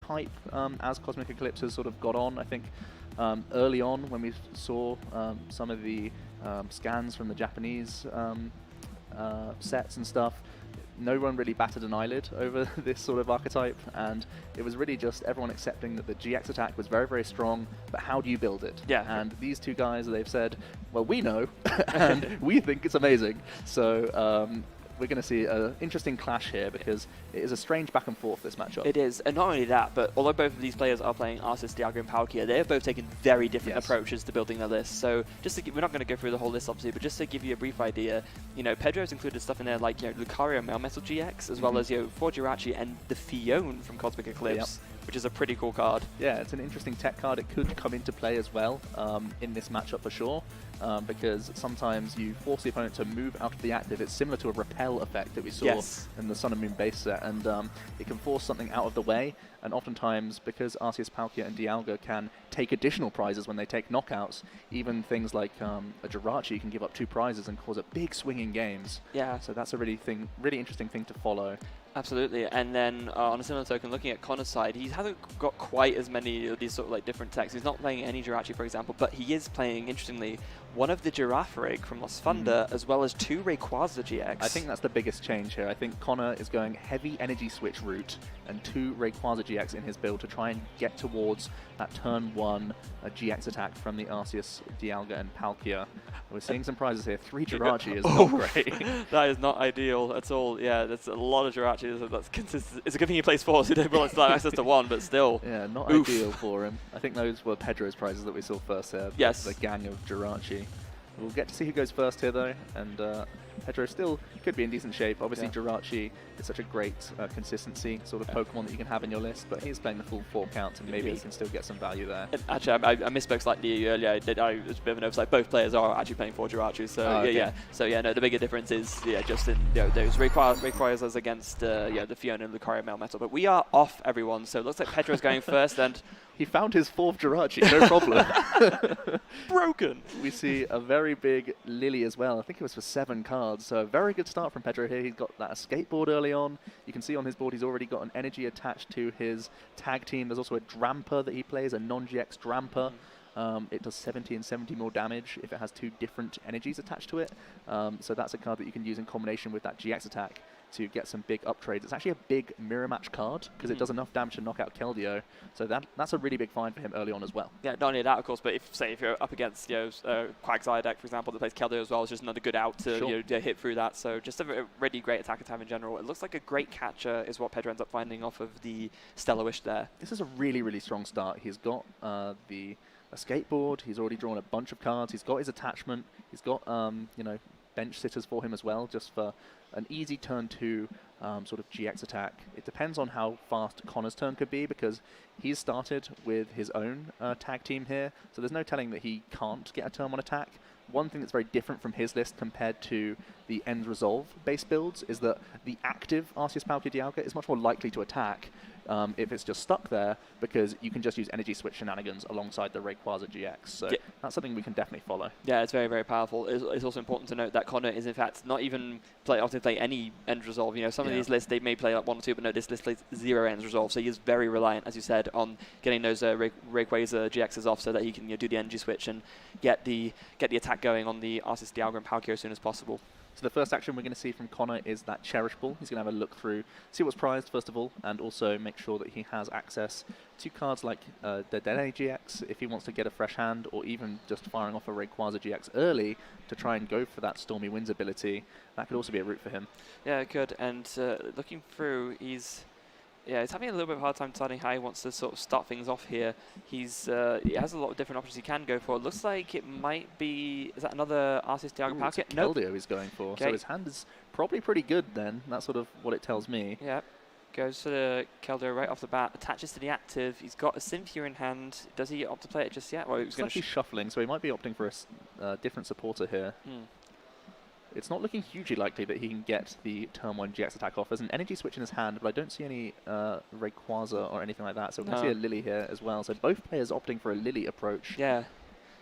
hype as Cosmic Eclipse has sort of got on. I think early on when we saw some of the scans from the Japanese sets and stuff, no one really batted an eyelid over this sort of archetype, and it was really just everyone accepting that the GX attack was very, very strong, but how do you build it? Yeah. And these two guys, they've said, well, we know, and we think it's amazing. So we're going to see an interesting clash here, because it is a strange back and forth, this matchup. It is, and not only that, but although both of these players are playing Arceus, Dialga, and Palkia, they have both taken very different approaches to building their list. So just to we're not going to go through the whole list, obviously, but just to give you a brief idea, you know, Pedro's included stuff in there like, you know, Lucario Melmetal GX, as well as, you know, 4 Jirachi and the Fion from Cosmic Eclipse, which is a pretty cool card. Yeah, it's an interesting tech card. It could come into play as well in this matchup for sure. Because sometimes you force the opponent to move out of the active. It's similar to a repel effect that we saw in the Sun and Moon base set, and it can force something out of the way. And oftentimes, because Arceus, Palkia, and Dialga can take additional prizes when they take knockouts, even things like a Jirachi can give up 2 prizes and cause a big swing in games. Yeah. So that's a really interesting thing to follow. Absolutely, and then on a similar token, looking at Connor's side, he hasn't got quite as many of these sort of like different techs. He's not playing any Jirachi, for example, but he is playing, interestingly, one of the Girafarig from Lost Thunder, as well as 2 Rayquaza GX. I think that's the biggest change here. I think Connor is going heavy energy switch route and 2 Rayquaza GX in his build to try and get towards that turn 1 GX attack from the Arceus, Dialga, and Palkia. We're seeing some prizes here. 3 Jirachi is not great. That is not ideal at all. Yeah, that's a lot of Jirachi. That's consistent. It's a good thing he plays 4, so he didn't realize that access to 1, but still. Yeah, not ideal for him. I think those were Pedro's prizes that we saw first here. Yes. The gang of Jirachi. We'll get to see who goes first here, though, and Pedro still could be in decent shape. Obviously, Jirachi is such a great consistency sort of Pokemon that you can have in your list, but he's playing the full 4 counts, and maybe he can still get some value there. And actually, I misspoke slightly earlier. It was a bit of an oversight. Both players are actually playing 4 Jirachi, so So no, the bigger difference is just in those Rayquazas against the Fiona and Lucario Melmetal. But we are off, everyone. So it looks like Pedro's going first, and he found his 4th Jirachi, no problem. Broken. We see a very big Lily as well. I think it was for 7 cards, so a very good start from Pedro here. He's got that skateboard early on. You can see on his board he's already got an energy attached to his tag team. There's also a Dramper that he plays, a non-GX Dramper. It does 70 and 70 more damage if it has 2 different energies attached to it. So that's a card that you can use in combination with that GX attack to get some big uptrades. It's actually a big mirror match card because it does enough damage to knock out Keldeo. So that's a really big find for him early on as well. Yeah, not only that, of course, but if you're up against Quagsire deck, for example, that plays Keldeo as well, it's just another good out to hit through that. So just a really great attack attack in general. It looks like a great catcher is what Pedro ends up finding off of the Stellar Wish there. This is a really, really strong start. He's got a skateboard. He's already drawn a bunch of cards. He's got his attachment. He's got bench sitters for him as well, just for an easy turn 2 sort of GX attack. It depends on how fast Connor's turn could be, because he's started with his own tag team here, so there's no telling that he can't get a turn 1 attack. One thing that's very different from his list compared to the End Resolve base builds is that the active Arceus, Palkia, Dialga is much more likely to attack if it's just stuck there, because you can just use energy switch shenanigans alongside the Rayquaza GX. So that's something we can definitely follow. Yeah, it's very, very powerful. It's also important to note that Connor is in fact not even often play any End Resolve. You know, some of these lists they may play like 1 or 2, but no, this list plays 0 End Resolve. So he is very reliant, as you said, on getting those Rayquaza GXs off so that he can do the energy switch and get the attack going on the Arceus, Dialga, and Palkia as soon as possible. So the first action we're going to see from Connor is that Cherish Ball. He's going to have a look through, see what's prized first of all, and also make sure that he has access to cards like the Dene GX if he wants to get a fresh hand, or even just firing off a Rayquaza GX early to try and go for that Stormy Winds ability. That could also be a route for him. Yeah, it could. And looking through, he's having a little bit of a hard time deciding how he wants to sort of start things off here. He has a lot of different options he can go for. It looks like it might be, is that another Arceus, Dialga, Palkia? Nope. Keldeo he's going for. So his hand is probably pretty good then. That's sort of what it tells me. Yeah. Goes for the Keldeo right off the bat, attaches to the active. He's got a Cynthia in hand. Does he opt to play it just yet? Well, he's shuffling, so he might be opting for a different supporter here. It's not looking hugely likely that he can get the turn 1 GX attack off. There's an energy switch in his hand, but I don't see any Rayquaza or anything like that. So we're going to see a Lily here as well. So both players opting for a Lily approach. Yeah.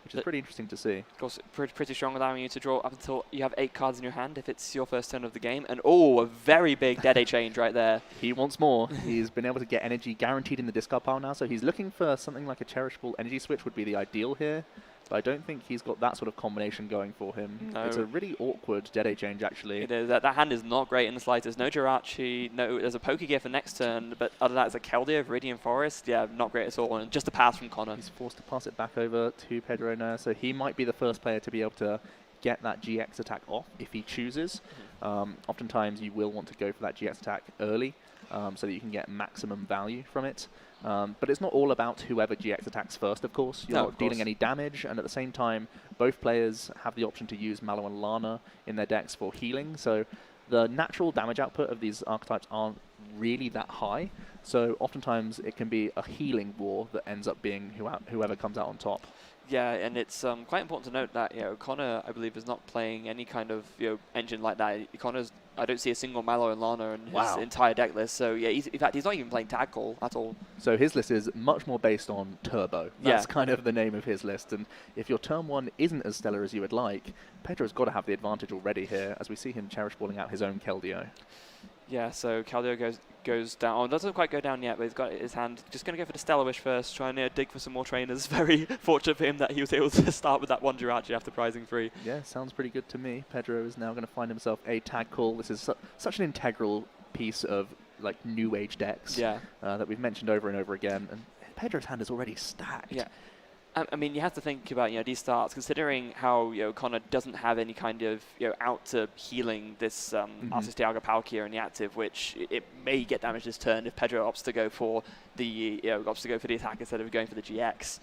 which is pretty interesting to see. Of course, pretty strong, allowing you to draw up until you have 8 cards in your hand if it's your first turn of the game. And oh, a very big Dead change right there. He wants more. He's been able to get energy guaranteed in the discard pile now, so he's looking for something like a cherishable energy switch would be the ideal here. But I don't think he's got that sort of combination going for him. No. It's a really awkward Dead change, actually. It is. That hand is not great in the slightest. No Jirachi, no, there's a Pokegear for next turn, but other than that, it's a Keldeo, Viridian Forest. Yeah, not great at all. And just a pass from Connor. He's forced to pass it back over to Pedro now, so he might be the first player to be able to get that GX attack off if he chooses. Oftentimes, you will want to go for that GX attack early so that you can get maximum value from it. But it's not all about whoever GX attacks first, of course. You're not dealing any damage, and at the same time, both players have the option to use Mallow and Lana in their decks for healing. So the natural damage output of these archetypes aren't really that high. So oftentimes, it can be a healing war that ends up being whoever comes out on top. Yeah, and it's quite important to note that Connor, I believe, is not playing any kind of engine like that. Connor's, I don't see a single Mallow and Lana in his entire deck list. So yeah, in fact, he's not even playing Tag Call at all. So his list is much more based on Turbo. That's kind of the name of his list. And if your turn 1 isn't as stellar as you would like, Pedro's got to have the advantage already here, as we see him cherish balling out his own Keldeo. Yeah, so Keldeo goes down. Oh, doesn't quite go down yet, but he's got his hand. Just going to go for the Stellar Wish first, trying to dig for some more trainers. Very fortunate for him that he was able to start with that one Jirachi after prizing 3. Yeah, sounds pretty good to me. Pedro is now going to find himself a Tag Call. This is such an integral piece of like new age decks that we've mentioned over and over again. And Pedro's hand is already stacked. Yeah. I mean, you have to think about these starts, considering how Connor doesn't have any kind of out to healing this Arceus Dialga Palkia in the active, which it may get damaged this turn if Pedro opts to go for the attack instead of going for the GX.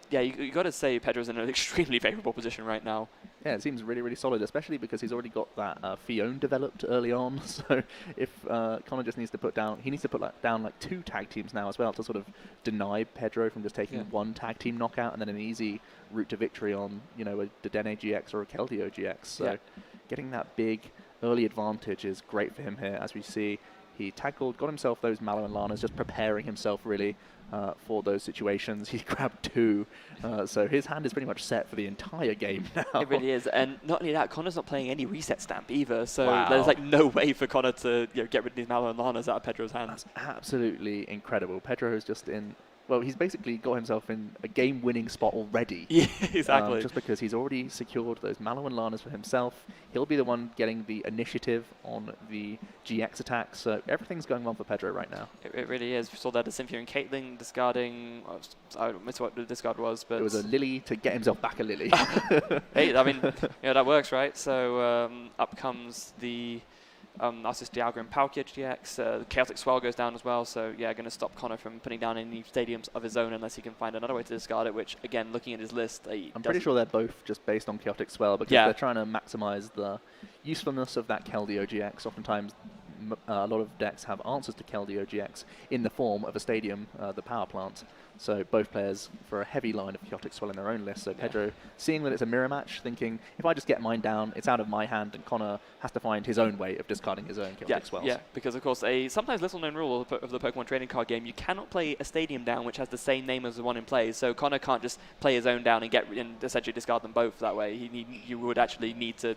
Yeah, you got to say Pedro's in an extremely favorable position right now. Yeah, it seems really, really solid, especially because he's already got that Fion developed early on. So if Connor just needs to put down, he needs to put down like 2 tag teams now as well to sort of deny Pedro from just taking one tag team knockout and then an easy route to victory on, a Dedenne GX or a Keldeo GX. So getting that big early advantage is great for him here, as we see. He tackled, got himself those Mallow and Lanas, just preparing himself really for those situations. He grabbed 2, so his hand is pretty much set for the entire game now. It really is, and not only that, Connor's not playing any reset stamp either, so there's like no way for Connor to get rid of these Mallow and Lanas out of Pedro's hands. That's absolutely incredible. Pedro is just in... Well, he's basically got himself in a game-winning spot already. Yeah, exactly. Just because he's already secured those Mallow and Lanas for himself. He'll be the one getting the initiative on the GX attack. So everything's going well for Pedro right now. It really is. We saw that as Cynthia and Caitlyn discarding... I don't know what the discard was, but... It was a Lily to get himself back a Lily. Hey, I mean, that works, right? So up comes the... Arceus Dialga and Palkia GX. Chaotic Swell goes down as well, so yeah, going to stop Connor from putting down any stadiums of his own unless he can find another way to discard it, which, again, looking at his list... I'm pretty sure they're both just based on Chaotic Swell because they're trying to maximize the usefulness of that Keldeo GX. Oftentimes, a lot of decks have answers to Keldeo GX in the form of a stadium, the power plant. So both players for a heavy line of Chaotic Swell in their own list. So Pedro, seeing that it's a mirror match, thinking, if I just get mine down, it's out of my hand, and Connor has to find his own way of discarding his own Chaotic Swells. Yeah, because of course a sometimes little-known rule of the Pokemon trading card game, you cannot play a stadium down which has the same name as the one in play. So Connor can't just play his own down and essentially discard them both that way. You would actually need to...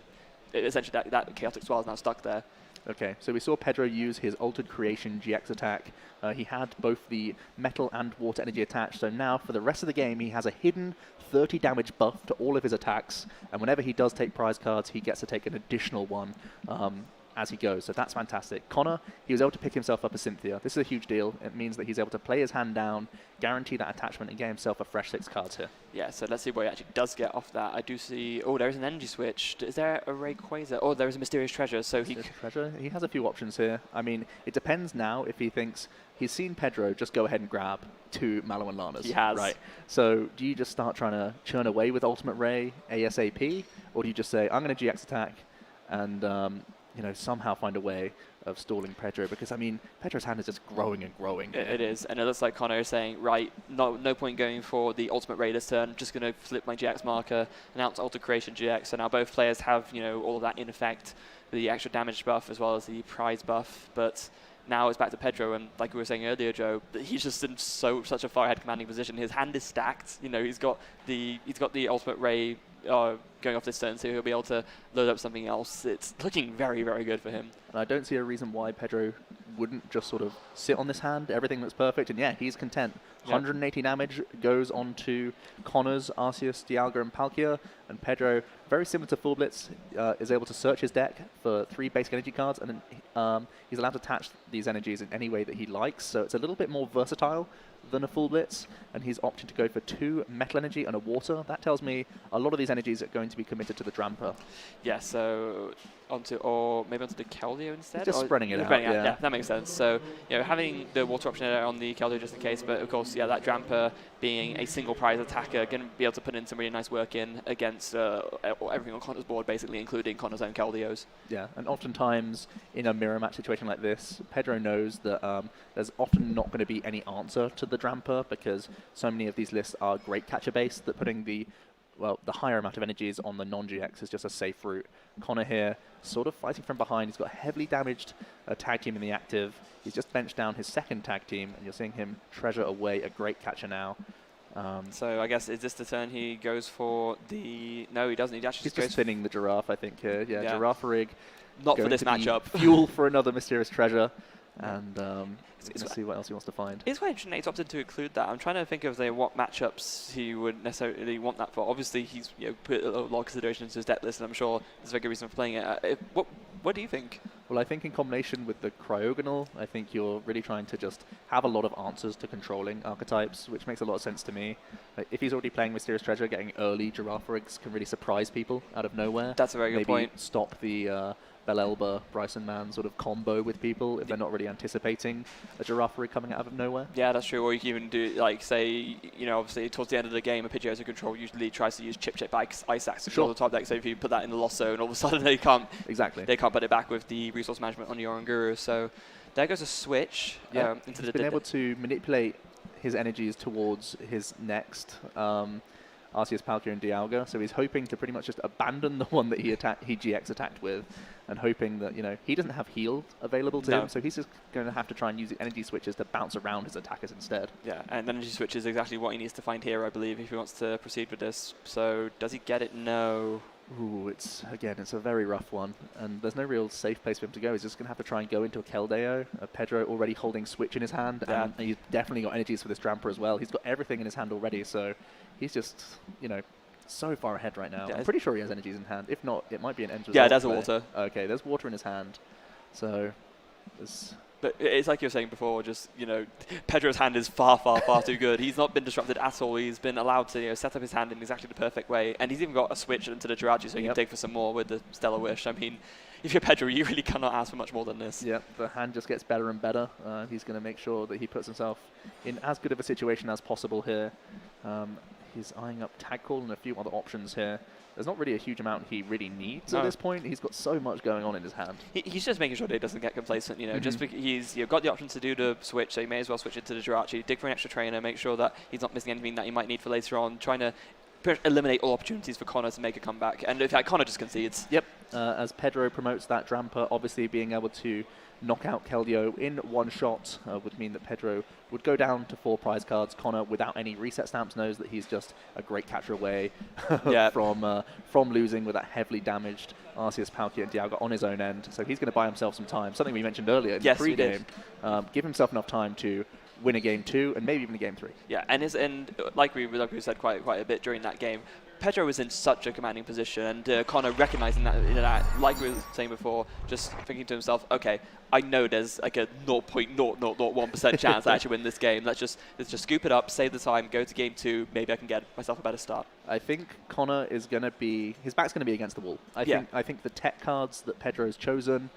Essentially, that Chaotic Swell is now stuck there. Okay, so we saw Pedro use his Altered Creation GX attack. He had both the metal and water energy attached, so now for the rest of the game he has a hidden 30 damage buff to all of his attacks, and whenever he does take prize cards, he gets to take an additional one as he goes, so that's fantastic. Connor, he was able to pick himself up a Cynthia. This is a huge deal. It means that he's able to play his hand down, guarantee that attachment, and get himself a fresh 6 cards here. Yeah, so let's see what he actually does get off that. I do see... Oh, there's an energy switch. Is there a Rayquaza? Oh, there is a Mysterious Treasure, so he... Treasure? He has a few options here. I mean, it depends now if he thinks... He's seen Pedro just go ahead and grab 2 Mallow and Lanas. He has. Right. So do you just start trying to churn away with Ultimate Ray ASAP? Or do you just say, I'm going to GX attack and... somehow find a way of stalling Pedro, because, I mean, Pedro's hand is just growing and growing. It is, and it looks like Connor is saying, right, no point going for the Ultimate Ray this turn, just going to flip my GX marker, announce Altered Creation GX, so now both players have, all of that in effect, the extra damage buff as well as the prize buff, but now it's back to Pedro, and like we were saying earlier, Joe, he's just in such a far ahead commanding position. His hand is stacked. You know, he's got the ultimate ray going off this turn, so he'll be able to load up something else. It's looking very, very good for him. And I don't see a reason why Pedro wouldn't just sort of sit on this hand. Everything looks perfect, and yeah, he's content. Yep. 180 damage goes on to Connor's Arceus, Dialga, and Palkia, and Pedro, very similar to Full Blitz, is able to search his deck for 3 basic energy cards, and then he's allowed to attach these energies in any way that he likes, so it's a little bit more versatile than a Full Blitz, and he's opted to go for 2 Metal Energy and a Water. That tells me a lot of these energies are going to be committed to the Dramper. Yeah, so maybe onto the Keldeo instead? Just spreading it out. Yeah, that makes sense. So, you know, having the Water option on the Keldeo just in case, but of course, yeah, that Dramper being a single prize attacker, going to be able to put in some really nice work in against everything on Connor's board, basically, including Connor's own Keldeos. Yeah, and oftentimes in a mirror match situation like this, Pedro knows that there's often not going to be any answer to the Dramper, because so many of these lists are great catcher based that putting the higher amount of energies on the non-GX is just a safe route. Connor here, sort of fighting from behind. He's got a heavily damaged tag team in the active. He's just benched down his second tag team, and you're seeing him treasure away a great catcher now. So I guess, is this the turn he goes for the... No, he doesn't. He actually He's just spinning the Giraffe, I think, here. Yeah, yeah. Giraffe rig. Not for this matchup. Fuel for another mysterious treasure. And let's see what else he wants to find. It's quite interesting that he's opted to include that. I'm trying to think of what matchups he would necessarily want that for. Obviously, he's put a lot of consideration into his deck list, and I'm sure there's a very good reason for playing it. What do you think? Well, I think in combination with the Cryogonal, I think you're really trying to just have a lot of answers to controlling archetypes, which makes a lot of sense to me. If he's already playing Mysterious Treasure, getting early Giraffe rigs can really surprise people out of nowhere. That's a very good point. Maybe stop the Bellelba, Bryson Man sort of combo with people if they're not really anticipating a Giraffe rig coming out of nowhere. Yeah, that's true. Or you can even do, like, say, obviously towards the end of the game, a Pidgeotto control usually tries to use Chip Ice Axe to control the top deck. So if you put that in the lost zone, all of a sudden they can't put it back with the resource management on your Oranguru. So there goes a switch into he's the been able to manipulate his energies towards his next Arceus, Palkia, and Dialga, so he's hoping to pretty much just abandon the one that he GX attacked with, and hoping that he doesn't have heal available to him, so he's just going to have to try and use the energy switches to bounce around his attackers instead. Yeah, and energy switch is exactly what he needs to find here, I believe, if he wants to proceed with this. So does he get it? No. Ooh, it's a very rough one, and there's no real safe place for him to go. He's just going to have to try and go into a Keldeo. Pedro already holding Switch in his hand, and he's definitely got energies for this Dramper as well. He's got everything in his hand already, so he's just, so far ahead right now. I'm pretty sure he has energies in hand. If not, it might be an end result. Yeah, there's a Water. Okay, there's Water in his hand, so there's... But it's like you were saying before, just, Pedro's hand is far, far, far too good. He's not been disrupted at all. He's been allowed to set up his hand in exactly the perfect way. And he's even got a switch into the Jirachi, so he can dig for some more with the Stellar Wish. I mean, if you're Pedro, you really cannot ask for much more than this. Yep, the hand just gets better and better. He's going to make sure that he puts himself in as good of a situation as possible here. He's eyeing up Tag Call and a few other options here. There's not really a huge amount he really needs at this point. He's got so much going on in his hand. He's just making sure that he doesn't get complacent, just because he's got the option to do the switch, so he may as well switch it to the Jirachi, dig for an extra trainer, make sure that he's not missing anything that he might need for later on, trying to eliminate all opportunities for Connor to make a comeback. And in fact, Connor just concedes. Yep. As Pedro promotes that Dramper, obviously being able to knock out Keldeo in one shot would mean that Pedro would go down to 4 prize cards. Connor, without any reset stamps, knows that he's just a great catcher away from losing with that heavily damaged Arceus, Palkia, and Dialga on his own end. So he's going to buy himself some time. Something we mentioned earlier in the pre-game. Give himself enough time to win a game 2 and maybe even a game 3. Yeah, and like we said quite a bit during that game, Pedro was in such a commanding position, and Connor recognizing that, like we were saying before, just thinking to himself, okay, I know there's like a 0.0001% chance I actually win this game. Let's just scoop it up, save the time, go to game 2. Maybe I can get myself a better start. I think Connor is going to be, his back's going to be against the wall. I think the tech cards that Pedro's chosen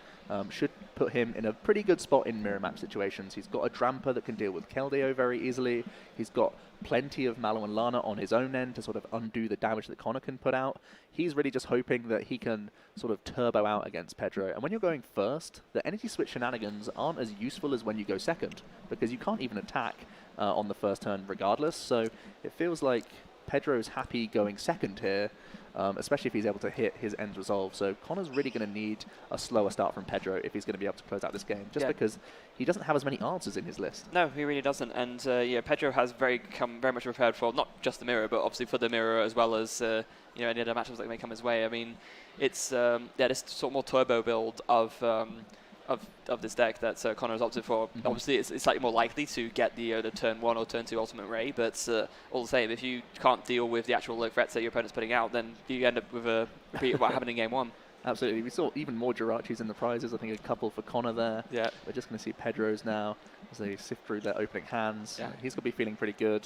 should put him in a pretty good spot in mirror match situations. He's got a Dramper that can deal with Keldeo very easily. He's got plenty of Mallow and Lana on his own end to sort of undo the damage that Connor can put out. He's really just hoping that he can sort of turbo out against Pedro. And when you're going first, the energy switch shenanigans aren't as useful as when you go second, because you can't even attack on the first turn regardless. So it feels like Pedro's happy going second here, especially if he's able to hit his end resolve. So Connor's really going to need a slower start from Pedro if he's going to be able to close out this game, just because he doesn't have as many answers in his list. No, he really doesn't. And Pedro has come very much prepared for not just the mirror, but obviously for the mirror as well as any other matchups that may come his way. I mean, it's this sort of more turbo build of this deck that Connor has opted for. Obviously, it's slightly more likely to get the turn 1 or turn 2 ultimate ray, but all the same, if you can't deal with the actual threats that your opponent's putting out, then you end up with a repeat of what happened in game 1. Absolutely. We saw even more Jirachis in the prizes. I think a couple for Connor there. Yeah. We're just going to see Pedro's now as they sift through their opening hands. Yeah. He's going to be feeling pretty good.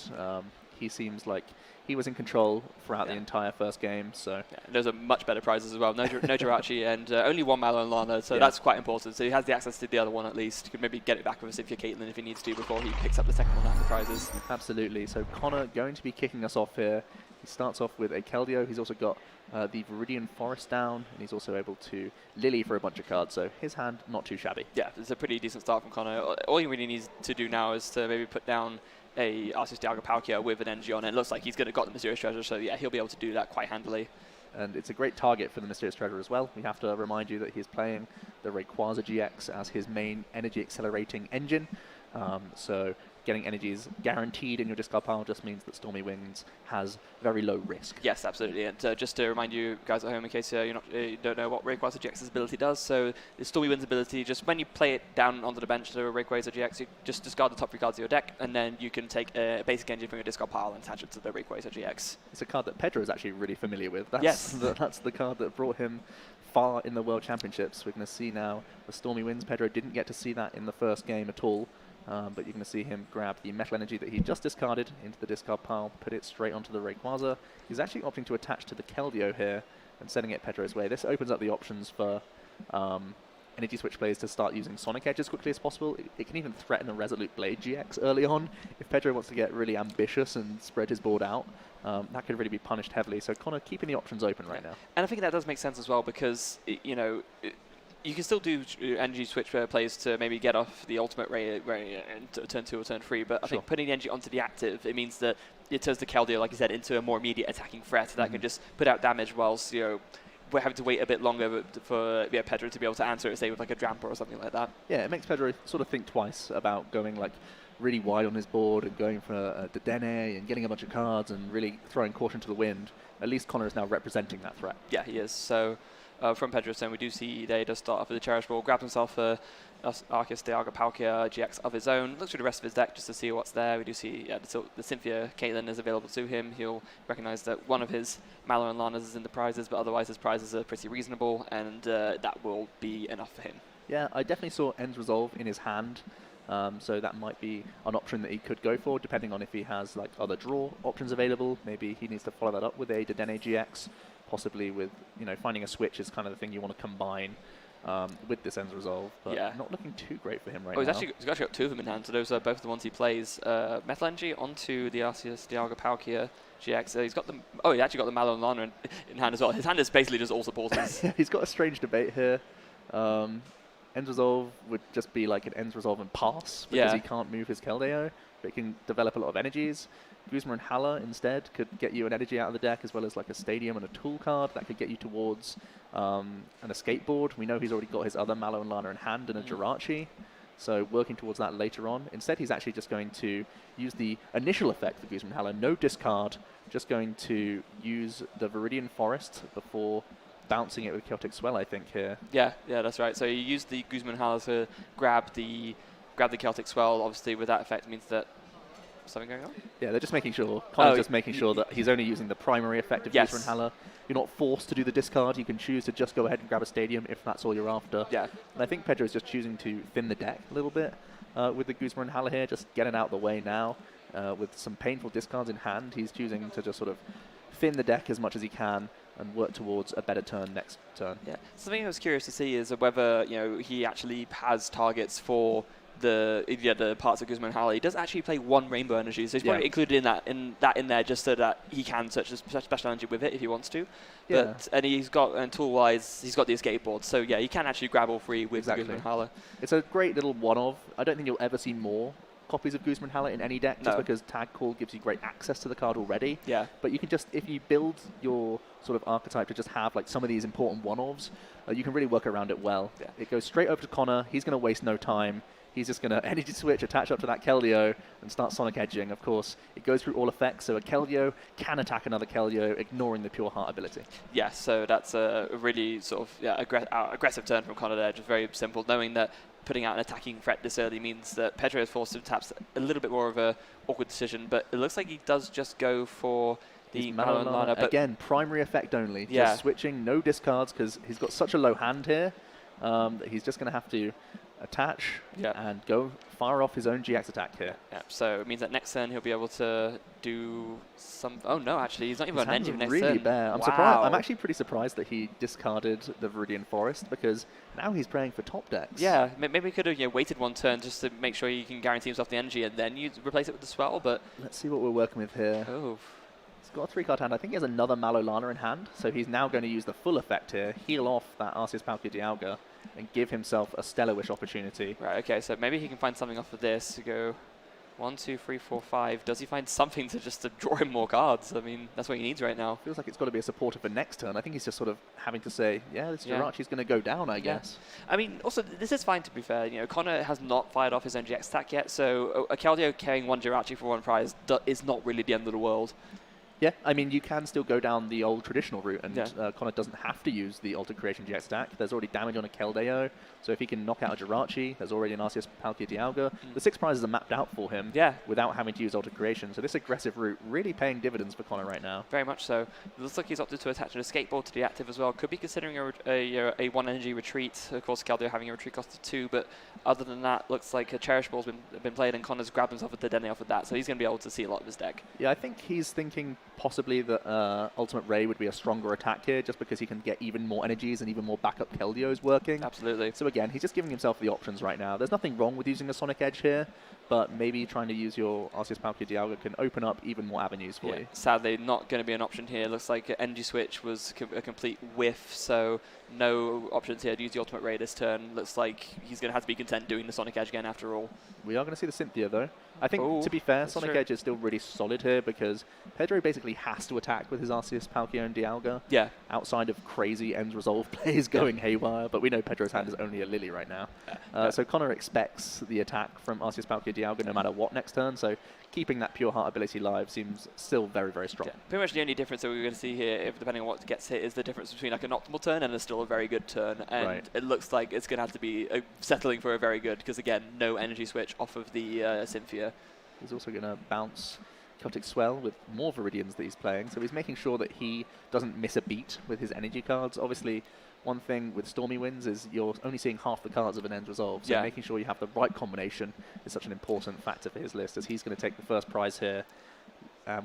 He seems like he was in control throughout the entire first game. So those are much better prizes as well. No Jirachi and only one Malo and Lana, so that's quite important. So he has the access to the other one at least. He could maybe get it back with us if you're Caitlyn if he needs to before he picks up the second one after prizes. Absolutely. So Connor going to be kicking us off here. He starts off with a Keldeo. He's also got the Viridian Forest down, and he's also able to Lily for a bunch of cards. So his hand, not too shabby. Yeah, it's a pretty decent start from Connor. All he really needs to do now is to maybe put down a Arceus Dialga Palkia with an energy on it. It looks like he's got the Mysterious Treasure, so yeah, he'll be able to do that quite handily. And it's a great target for the Mysterious Treasure as well. We have to remind you that he's playing the Rayquaza GX as his main energy accelerating engine. So getting energies guaranteed in your discard pile just means that Stormy Winds has very low risk. Yes, absolutely. And just to remind you guys at home, in case you don't know what Rayquaza GX's ability does, so the Stormy Winds ability, just when you play it down onto the bench to Rayquaza GX, you just discard the top 3 cards of your deck, and then you can take a basic engine from your discard pile and attach it to the Rayquaza GX. It's a card that Pedro is actually really familiar with. That's the card that brought him far in the World Championships. We're going to see now the Stormy Winds. Pedro didn't get to see that in the first game at all. But you're going to see him grab the Metal Energy that he just discarded into the discard pile, put it straight onto the Rayquaza. He's actually opting to attach to the Keldeo here and sending it Pedro's way. This opens up the options for Energy Switch players to start using Sonic Edge as quickly as possible. It can even threaten a Resolute Blade GX early on. If Pedro wants to get really ambitious and spread his board out, that could really be punished heavily. So Connor keeping the options open right now. And I think that does make sense as well because, you can still do energy switch plays to maybe get off the ultimate ray in turn 2 or turn 3, but I think putting the energy onto the active, it means that it turns the Keldeo, like you said, into a more immediate attacking threat that can just put out damage whilst we're having to wait a bit longer for Pedro to be able to answer it, say with like a Drampa or something like that. Yeah, it makes Pedro sort of think twice about going like really wide on his board and going for a Dedenne and getting a bunch of cards and really throwing caution to the wind. At least Connor is now representing that threat. Yeah, he is. So from Pedro's turn, we do see that he does start off with the Cherish Ball, grabs himself a Arceus Dialga Palkia GX of his own, looks through the rest of his deck just to see what's there. We do see the Cynthia Caitlyn is available to him. He'll recognize that one of his Mallow and Lanas is in the prizes, but otherwise his prizes are pretty reasonable, and that will be enough for him. Yeah, I definitely saw End's Resolve in his hand. So that might be an option that he could go for, depending on if he has like other draw options available. Maybe he needs to follow that up with a Dedenne GX, possibly with finding a switch is kind of the thing you want to combine with this End's Resolve. But not looking too great for him right now. He's actually got 2 of them in hand, so those are both the ones he plays. Metal Energy onto the Arceus Dialga Palkia GX. He's got the he actually got the Mallow and Lana in hand as well. His hand is basically just all supporters. He's got a strange debate here. End's Resolve would just be like an End's Resolve and pass because he can't move his Keldeo, but it can develop a lot of energies. Guzma and Hala instead could get you an energy out of the deck as well as like a Stadium and a Tool card that could get you towards an Escape Board. We know he's already got his other Mallow and Lana in hand and a Jirachi, so working towards that later on. Instead, he's actually just going to use the initial effect for Guzma and Hala, no discard, just going to use the Viridian Forest before bouncing it with Celtic Swell, I think, here. Yeah, that's right. So you use the Guzman Hala to grab the Celtic Swell. Obviously, with that effect, means that something going on? Yeah, they're just making sure. Connor's just making sure that he's only using the primary effect of Guzman Hala. You're not forced to do the discard. You can choose to just go ahead and grab a Stadium if that's all you're after. Yeah. And I think Pedro's just choosing to thin the deck a little bit with the Guzman Hala here. Just get it out of the way now. With some painful discards in hand, he's choosing to just sort of thin the deck as much as he can and work towards a better turn next turn. Yeah. Something I was curious to see is whether he actually has targets for the parts of Guzman Hala. He does actually play 1 Rainbow Energy, so he's probably included in there just so that he can search a special energy with it if he wants to. And he's got, and tool-wise, he's got the Escape Board, so yeah, he can actually grab all 3 with Guzman Hala. It's a great little one-of. I don't think you'll ever see more copies of Guzman Hallett in any deck, just because Tag Call gives you great access to the card already. Yeah. But you can just, if you build your sort of archetype to just have like some of these important one-offs, you can really work around it well. Yeah. It goes straight over to Connor. He's going to waste no time. He's just going to energy switch, attach up to that Keldeo, and start Sonic Edging. Of course, it goes through all effects, so a Keldeo can attack another Keldeo, ignoring the Pure Heart ability. Yeah, so that's a really sort of aggressive turn from Connor there, just very simple, knowing that putting out an attacking threat this early means that Pedro is forced to tap a little bit more of a awkward decision, but it looks like he does just go for the Malolana. Again, primary effect only. Yeah. Just switching, no discards, because he's got such a low hand here that he's just going to have to attach and go fire off his own GX attack here. Yeah, so it means that next turn he'll be able to do some... Oh no, actually, he's not even on energy next turn. Really bare. I'm surprised. I'm actually pretty surprised that he discarded the Viridian Forest, because now he's playing for top decks. Yeah, maybe he could have waited one turn just to make sure he can guarantee himself the energy, and then you replace it with the Swell, but... Let's see what we're working with here. Oh. He's got a 3-card hand. I think he has another Malolana in hand, so he's now going to use the full effect here, heal off that Arceus Palkia Dialga, and give himself a Stellar Wish opportunity. Right, okay, so maybe he can find something off of this to go 1, 2, 3, 4, 5. Does he find something to just to draw him more cards? I mean, that's what he needs right now. Feels like it's got to be a supporter for next turn. I think he's just sort of having to say, yeah, this Jirachi's going to go down, I guess. I mean, also, this is fine to be fair. You know, Connor has not fired off his own GX attack yet, so a Keldeo carrying one Jirachi for one prize is not really the end of the world. Yeah, I mean, you can still go down the old traditional route, and Connor doesn't have to use the Altered Creation GX stack. There's already damage on a Keldeo, so if he can knock out a Jirachi, there's already an Arceus Palkia Dialga. The 6 prizes are mapped out for him without having to use Altered Creation, so this aggressive route really paying dividends for Connor right now. Very much so. It looks like he's opted to attach a skateboard to the active as well. Could be considering a 1 energy retreat. Of course, Keldeo having a retreat cost of 2, but other than that, looks like a Cherish Ball's been played, and Connor's grabbed himself with the Dedenne off of that, so he's going to be able to see a lot of his deck. Yeah, I think he's thinking possibly that Ultimate Ray would be a stronger attack here, just because he can get even more energies and even more backup Keldeos working. Absolutely. So again, he's just giving himself the options right now. There's nothing wrong with using a Sonic Edge here, but maybe trying to use your Arceus Palkia Dialga can open up even more avenues for you. Sadly, not going to be an option here. Looks like Energy Switch was a complete whiff, so no options here to use the Ultimate Ray this turn. Looks like he's going to have to be content doing the Sonic Edge again after all. We are going to see the Cynthia though. I think, to be fair, Sonic Edge is still really solid here, because Pedro basically has to attack with his Arceus Palkia and Dialga. Yeah. Outside of crazy Ends Resolve plays going haywire, but we know Pedro's hand is only a Lily right now. So Connor expects the attack from Arceus Palkia Dialga no matter what next turn, so keeping that Pure Heart ability live seems still very, very strong. Yeah. Pretty much the only difference that we're going to see here, if depending on what gets hit, is the difference between like an optimal turn and still a very good turn. And it looks like it's going to have to be settling for a very good, because again, no energy switch off of the Cynthia. He's also going to bounce Celtic Swell with more Viridians that he's playing, so he's making sure that he doesn't miss a beat with his energy cards. Obviously, one thing with Stormy Winds is you're only seeing half the cards of an End Resolve, so making sure you have the right combination is such an important factor for his list, as he's going to take the first prize here.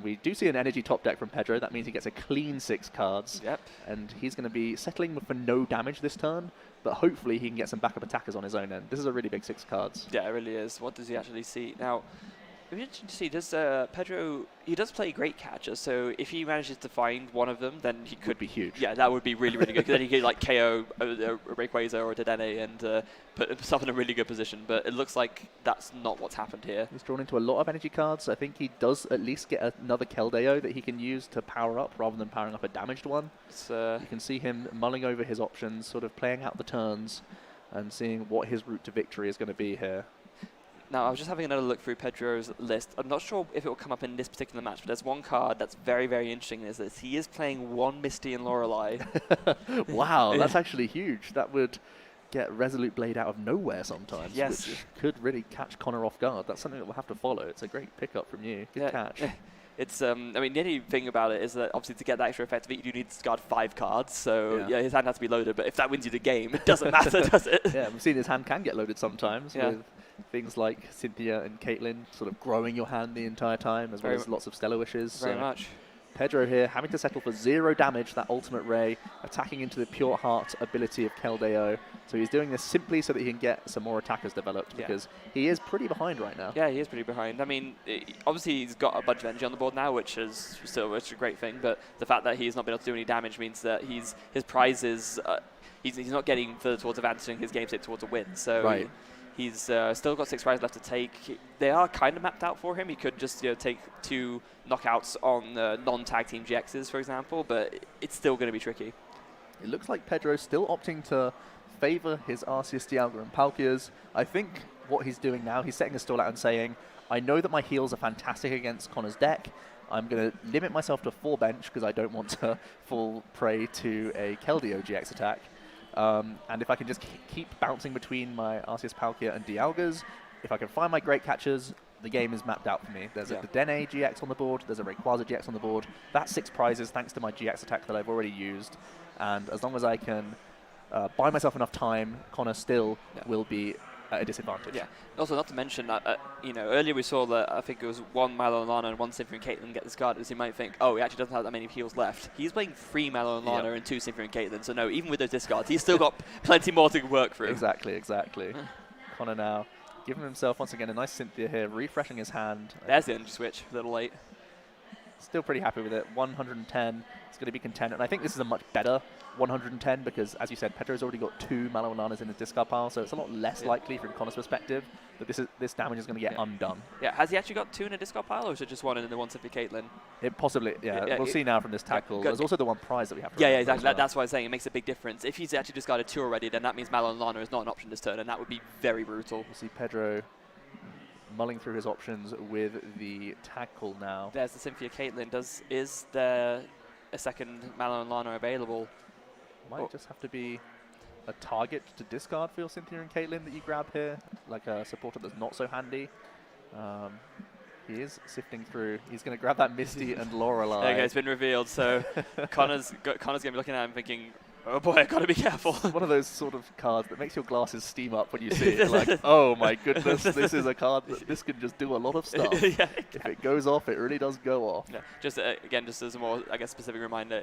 We do see an energy top deck from Pedro. That means he gets a clean 6 cards. Yep. And he's going to be settling for no damage this turn, but hopefully he can get some backup attackers on his own end. This is a really big 6 cards. Yeah, it really is. What does he actually see? Now, it'd be interesting to see, does Pedro, he does play Great Catcher, so if he manages to find one of them, then he could be huge. Yeah, that would be really, really good, because then he could like KO Rayquaza or Dedenne and put himself in a really good position, but it looks like that's not what's happened here. He's drawn into a lot of energy cards. I think he does at least get another Keldeo that he can use to power up rather than powering up a damaged one. You can see him mulling over his options, sort of playing out the turns and seeing what his route to victory is going to be here. Now, I was just having another look through Pedro's list. I'm not sure if it will come up in this particular match, but there's one card that's very, very interesting, is that he is playing 1 Misty and Lorelei. Wow, that's actually huge. That would get Resolute Blade out of nowhere sometimes, which could really catch Connor off guard. That's something that we'll have to follow. It's a great pickup from you. Good catch. It's, I mean, the only thing about it is that obviously to get that extra effect, you do need to discard 5 cards, so his hand has to be loaded, but if that wins you the game, it doesn't matter, does it? Yeah, we've seen his hand can get loaded sometimes with things like Cynthia and Caitlyn sort of growing your hand the entire time, as well as lots of Stellar Wishes. Very much. Pedro here having to settle for 0 damage, that Ultimate Ray, attacking into the Pure Heart ability of Keldeo. So he's doing this simply so that he can get some more attackers developed, because he is pretty behind right now. Yeah, he is pretty behind. I mean, obviously he's got a bunch of energy on the board now, which is still a great thing, but the fact that he's not been able to do any damage means that his prizes, he's not getting further towards advancing his game state towards a win. So He's still got 6 prizes left to take. They are kind of mapped out for him. He could just take 2 knockouts on non-tag team GXs, for example, but it's still going to be tricky. It looks like Pedro's still opting to favor his Arceus, Dialga, and Palkias. I think what he's doing now, he's setting a stall out and saying, I know that my heals are fantastic against Connor's deck. I'm going to limit myself to 4 bench because I don't want to fall prey to a Keldeo GX attack. And if I can just keep bouncing between my Arceus, Palkia, and Dialgas, if I can find my great catchers, the game is mapped out for me. There's a Dene GX on the board, there's a Rayquaza GX on the board. That's 6 prizes thanks to my GX attack that I've already used. And as long as I can buy myself enough time, Connor still will be at a disadvantage. Yeah. Also, not to mention that, earlier we saw that I think it was 1 Mallow and Lana and 1 Symphony and Caitlyn get discarded, so you might think, oh, he actually doesn't have that many heals left. He's playing 3 Mallow and Lana and 2 Symphony and Caitlyn, so no, even with those discards, he's still got plenty more to work through. Exactly. Connor now giving himself, once again, a nice Cynthia here, refreshing his hand. There's the energy switch, a little late. Still pretty happy with it. 110 is going to be content, and I think this is a much better 110 because, as you said, Pedro's already got 2 Mallow and Lanas in his discard pile, so it's a lot less likely from Connor's perspective that this damage is going to get undone. Yeah, has he actually got 2 in a discard pile, or is it just 1 in the 1 Symphony Caitlyn? It possibly, we'll see now from this tackle. There's also the 1 prize that we have. Yeah, exactly. Well. That's why I'm saying it makes a big difference. If he's actually discarded 2 already, then that means Mallow and Lana is not an option this turn, and that would be very brutal. We'll see Pedro mulling through his options with the tag call now. There's the Symphony Caitlyn. Is there a second Mallow and Lana available? Might just have to be a target to discard for your Cynthia and Caitlyn that you grab here, like a supporter that's not so handy. He is sifting through. He's going to grab that Misty and Lorelei. There you go, it's been revealed. So Connor's going to be looking at him thinking, oh boy, I've got to be careful. It's one of those sort of cards that makes your glasses steam up when you see it. Like, oh my goodness, this is a card that this can just do a lot of stuff. If it goes off, it really does go off. Yeah. Just again, just as a more, I guess, specific reminder,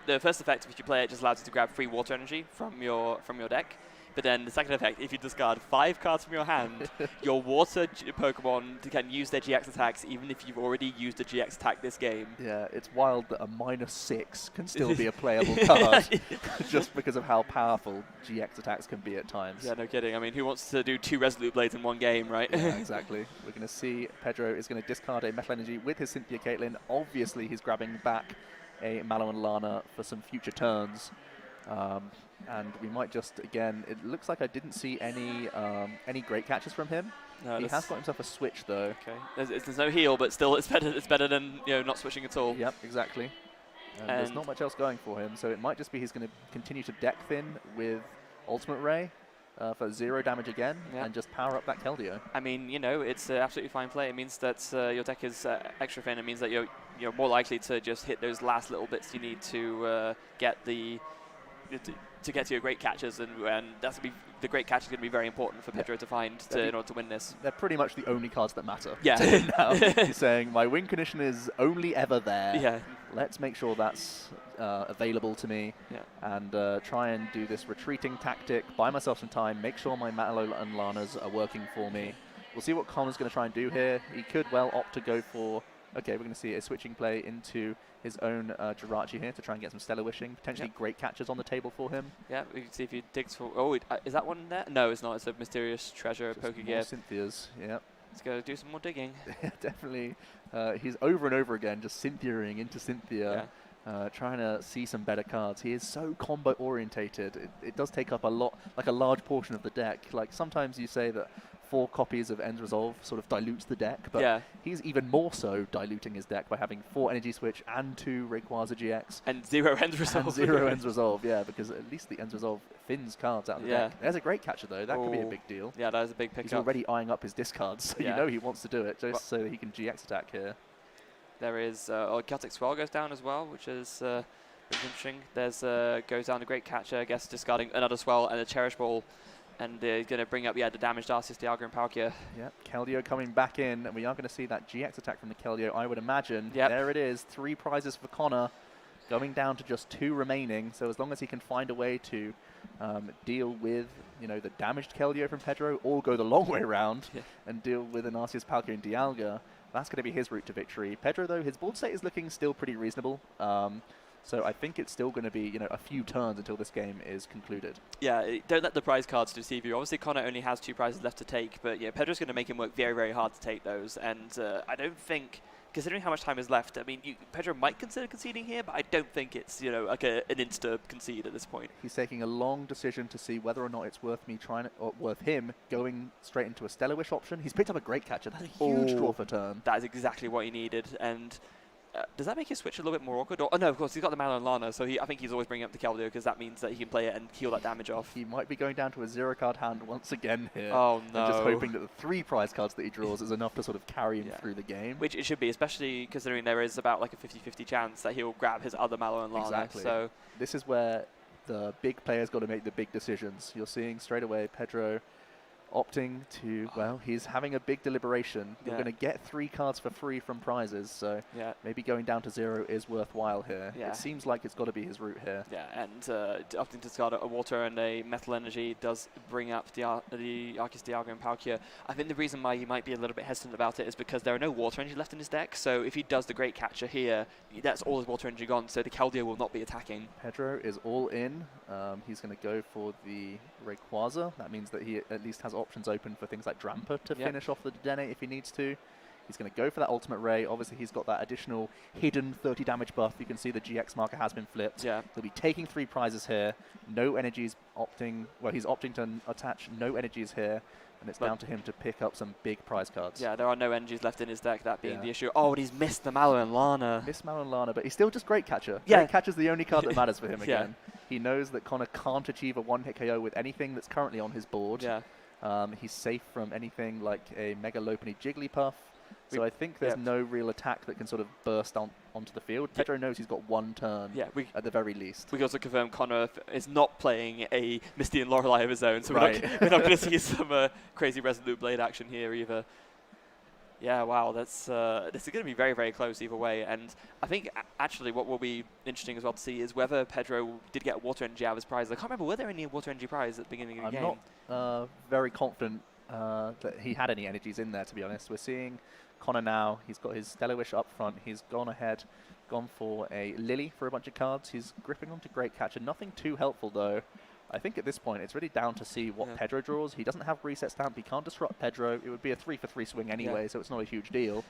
the first effect, if you play it, just allows you to grab free water energy from your deck. But then the second effect, if you discard 5 cards from your hand, your water Pokemon can use their GX attacks even if you've already used a GX attack this game. Yeah, it's wild that a -6 can still be a playable card just because of how powerful GX attacks can be at times. Yeah, no kidding. I mean, who wants to do 2 Resolute Blades in one game, right? Yeah, exactly. We're going to see Pedro is going to discard a Metal Energy with his Cynthia Caitlyn. Obviously, he's grabbing back a Mallow and Lana for some future turns. And we might just, again, it looks like I didn't see any great catches from him. No, he has got himself a switch, though. Okay, there's no heal, but still it's better than not switching at all. Yep, exactly. And there's not much else going for him, so it might just be he's going to continue to deck thin with Ultimate Ray for 0 damage again, and just power up that Keldeo. I mean, it's absolutely fine play. It means that your deck is extra thin. It means that you're more likely to just hit those last little bits you need to get to get to your great catches, and that's going to be the great catch is going to be very important for Pedro to find in order to win this. They're pretty much the only cards that matter. Yeah. To him now. He's saying my win condition is only ever there. Yeah. Let's make sure that's available to me, and try and do this retreating tactic. Buy myself some time. Make sure my Mallow and Lanas are working for me. We'll see what Connor's going to try and do here. He could well opt to go for. Okay, we're going to see a switching play into his own Jirachi here to try and get some Stellar Wishing. Potentially great catches on the table for him. Yeah, we can see if he digs for... Oh, is that one there? No, it's not. It's a Mysterious Treasure, Pokegear. Cynthia's, yeah. Let's go do some more digging. Definitely. He's over and over again just Cynthiaing into Cynthia, trying to see some better cards. He is so combo orientated. It does take up a large portion of the deck. Like sometimes you say that 4 copies of End Resolve sort of dilutes the deck, but he's even more so diluting his deck by having 4 Energy Switch and 2 Rayquaza GX. And 0 End Resolve. And 0 End Resolve, because at least the End Resolve thins cards out of the deck. There's a great catcher, though. That could be a big deal. Yeah, that is a big pickup. He's already eyeing up his discards, so you know he wants to do it just so that he can GX attack here. There is... Celtic Swell goes down as well, which is interesting. There's goes down a great catcher, I guess, discarding another Swell and a Cherish Ball. And going to bring up, the damaged Arceus, Dialga, and Palkia. Yep, Keldeo coming back in, and we are going to see that GX attack from the Keldeo, I would imagine. Yep. There it is, 3 prizes for Connor, going down to just 2 remaining. So as long as he can find a way to deal with, the damaged Keldeo from Pedro, or go the long way around and deal with an Arceus, Palkia, and Dialga, that's going to be his route to victory. Pedro, though, his board state is looking still pretty reasonable. So I think it's still going to be, you know, a few turns until this game is concluded. Yeah, don't let the prize cards deceive you. Obviously, Connor only has 2 prizes left to take, but yeah, Pedro's going to make him work very, very hard to take those. And I don't think, considering how much time is left, I mean, Pedro might consider conceding here, but I don't think it's, you know, like an insta concede at this point. He's taking a long decision to see whether or not it's worth me trying, or worth him going straight into a Stellar Wish option. He's picked up a great catcher. That's a huge draw for turn. That is exactly what he needed. And does that make his switch a little bit more awkward? Or, oh no, of course, he's got the Mallow and Lana, so I think he's always bringing up the Keldeo because that means that he can play it and heal that damage off. He might be going down to a 0-card hand once again here. Oh no. And just hoping that the 3 prize cards that he draws is enough to sort of carry him through the game. Which it should be, especially considering there is about like a 50-50 chance that he'll grab his other Mallow and Lana. Exactly. So this is where the big player's got to make the big decisions. You're seeing straight away Pedro opting to, well, he's having a big deliberation. You're going to get 3 cards for free from prizes, so maybe going down to 0 is worthwhile here. It seems like it's got to be his route here. Yeah, and opting to discard a water and a metal energy does bring up the Arceus, Dialga, and Palkia. I think the reason why he might be a little bit hesitant about it is because there are no water energy left in his deck, so if he does the Great Catcher here, that's all his water energy gone, so the Keldeo will not be attacking. Pedro is all in. He's going to go for the Rayquaza. That means that he at least has options open for things like Drampa to finish off the Dedenne if he needs to. He's going to go for that Ultimate Ray. Obviously, he's got that additional hidden 30 damage buff. You can see the GX marker has been flipped. Yeah. He'll be taking 3 prizes here. No energies opting. Well, he's opting to attach no energies here. And it's down to him to pick up some big prize cards. Yeah, there are no energies left in his deck, that being the issue. Oh, and he's missed the Mallow and Lana. Missed Mallow and Lana, but he's still just Great Catcher. Yeah. Great Catcher's the only card that matters for him again. He knows that Connor can't achieve a one-hit KO with anything that's currently on his board. Yeah. He's safe from anything like a Mega Lopunny Jigglypuff. So I think there's no real attack that can sort of burst onto the field. Pedro knows he's got 1 turn at the very least. We can also confirm Connor is not playing a Misty and Lorelei of his own, so we're not going to see some crazy Resolute Blade action here either. Yeah, wow, this is going to be very, very close either way. And I think actually what will be interesting as well to see is whether Pedro did get Water Energy out of his prize. I can't remember, were there any Water Energy prize at the beginning of the game? I'm not very confident that he had any energies in there, to be honest. We're seeing Connor now. He's got his Stellar Wish up front. He's gone for a Lily for a bunch of cards. He's gripping onto Great Catcher. Nothing too helpful, though. I think at this point, it's really down to see what Pedro draws. He doesn't have Reset Stamp. He can't disrupt Pedro. It would be a 3-for-3 swing anyway, so it's not a huge deal.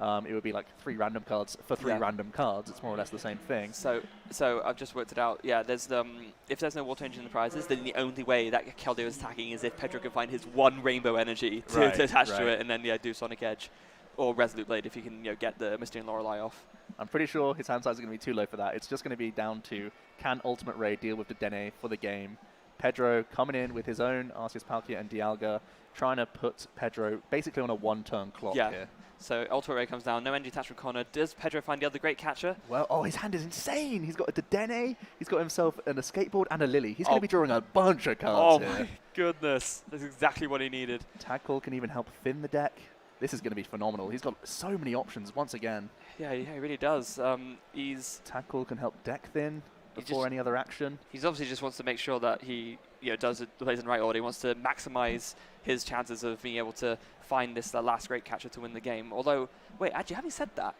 It would be like 3 random cards for 3 random cards. It's more or less the same thing. So I've just worked it out. Yeah, there's if there's no Water Energy in the prizes, then the only way that Keldeo is attacking is if Pedro can find his 1 Rainbow Energy to attach to it, and then do Sonic Edge. Or Resolute Blade if you can get the Misty and Lorelei off. I'm pretty sure his hand size is going to be too low for that. It's just going to be down to can Ultimate Ray deal with the Dedenne for the game. Pedro coming in with his own Arceus, Palkia, and Dialga, trying to put Pedro basically on a 1-turn clock here. So Ultimate Ray comes down, no energy attached from Connor. Does Pedro find the other Great Catcher? Well, his hand is insane. He's got a Dedenne, he's got himself a skateboard and a Lily. He's going to be drawing a bunch of cards here. Oh my goodness. That's exactly what he needed. Tag Call can even help thin the deck. This is going to be phenomenal. He's got so many options once again. Yeah, he really does. Tag Call can help deck thin before any other action. He obviously just wants to make sure that he does the plays in the right order. He wants to maximize his chances of being able to find this last Great Catcher to win the game. Although, wait, actually, having said that,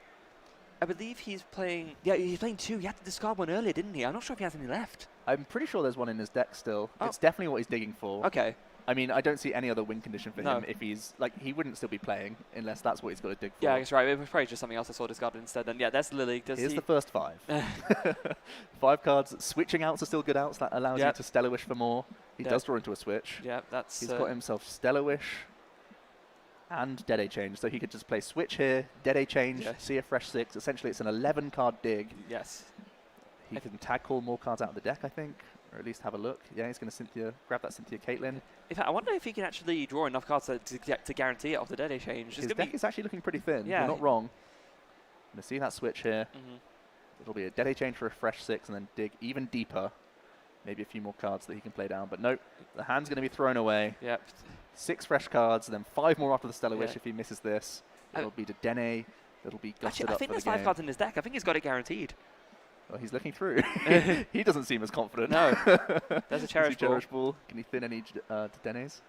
I believe he's playing... Yeah, he's playing 2. He had to discard 1 earlier, didn't he? I'm not sure if he has any left. I'm pretty sure there's 1 in his deck still. It's definitely what he's digging for. Okay. I mean, I don't see any other win condition for him if he's... Like, he wouldn't still be playing unless that's what he's got to dig for. Yeah, I guess right. It was probably just something else I saw discarded instead. Then, yeah, that's Lily. Here's the first 5. 5 cards. Switching outs are still good outs. That allows you to Stellar Wish for more. He does draw into a switch. Yeah, that's... He's got himself Stellar Wish and Dedenne Change. So he could just play Switch here, Dedenne Change, see a fresh 6. Essentially, it's an 11-card dig. Yes. He can Tag Call more cards out of the deck, I think. Or at least have a look. Yeah, he's going to grab that Cynthia Caitlyn. In fact, I wonder if he can actually draw enough cards to guarantee it off the Dedenne Change. His deck is actually looking pretty thin. Yeah. You're not wrong. I'm going to see that switch here. It'll be a Dedenne Change for a fresh 6 and then dig even deeper. Maybe a few more cards that he can play down. But nope, the hand's going to be thrown away. Yep. 6 fresh cards, and then 5 more after the Stellar Wish if he misses this. It'll be Dedenne. It'll be gutted actually, I think there's 5 cards in his deck. I think he's got it guaranteed. Well, he's looking through. He doesn't seem as confident. No. There's a Cherish Ball. Ball. Can he thin any Dedennes?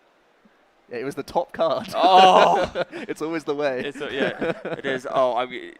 Yeah, it was the top card. Oh! It's always the way. Yeah, it is. Oh, I mean,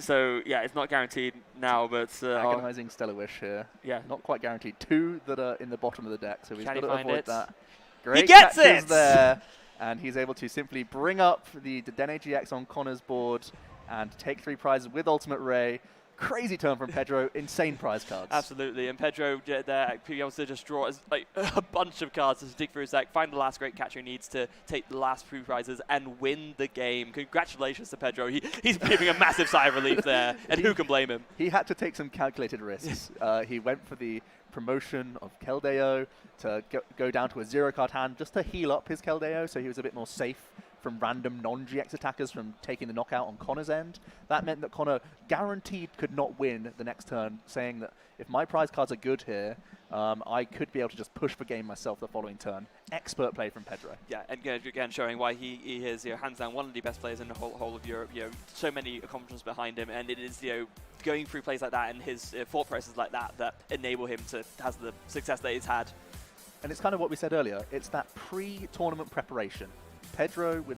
so yeah, it's not guaranteed now, but Agonizing Stellar Wish here. Yeah, not quite guaranteed. 2 that are in the bottom of the deck, so he's got to avoid that. Great he gets catches it there, and he's able to simply bring up the Dene GX on Connor's board and take 3 prizes with Ultimate Ray. Crazy turn from Pedro, insane prize cards. Absolutely, and Pedro there be able to just draw like a bunch of cards to dig through his deck, find the last great catcher he needs to take the last 3 prizes and win the game. Congratulations to Pedro. He's giving a massive sigh of relief there, and who can blame him? He had to take some calculated risks. He went for the promotion of Keldeo to go down to a 0-card hand just to heal up his Keldeo, so he was a bit more safe from random non-GX attackers from taking the knockout on Connor's end. That meant that Connor guaranteed could not win the next turn, saying that if my prize cards are good here, I could be able to just push for game myself the following turn. Expert play from Pedro. Yeah, and again showing why he is hands down one of the best players in the whole of Europe. So many accomplishments behind him, and it is going through plays like that and his thought processes like that enable him to have the success that he's had. And it's kind of what we said earlier. It's that pre-tournament preparation. Pedro, with